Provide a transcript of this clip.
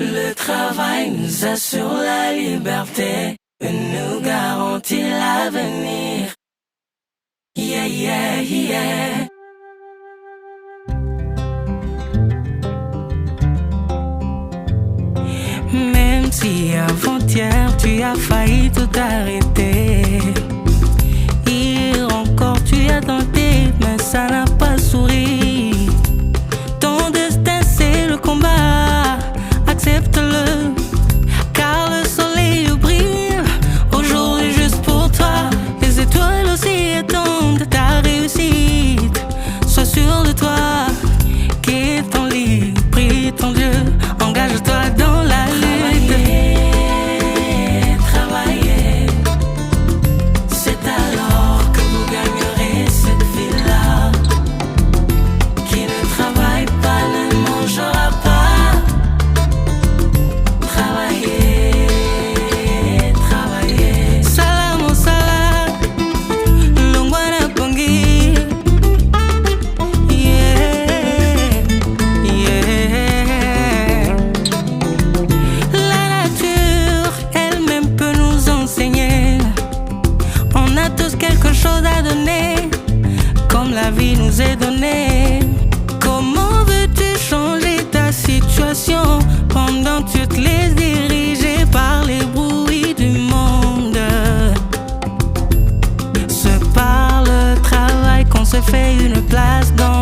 Le travail nous assure la liberté et nous garantit l'avenir. Yeah, yeah, yeah. Même si avant-hier tu as failli tout arrêter, hier encore tu as tenté, mais ça n'a pas souri. Ton destin c'est le combat, accepte-le, car le soleil brille aujourd'hui juste pour toi. Les étoiles aussi attendent ta réussite. Sois sûr de toi, quitte ton lit, prie ton Dieu, engage-toi dans la lutte. Travailler, c'est alors que vous gagnerez cette vie-là. Qui ne travaille pas ne mangera pas. Travailler, travailler. Salam au salam, longwana pongi. Yeah, yeah. La nature elle-même peut nous enseigner. On a tous quelque chose à donner, comme la vie nous est donnée. Comment veux-tu changer ta situation pendant que tu te laisses diriger par les bruits du monde? C'est par le travail qu'on se fait une place dans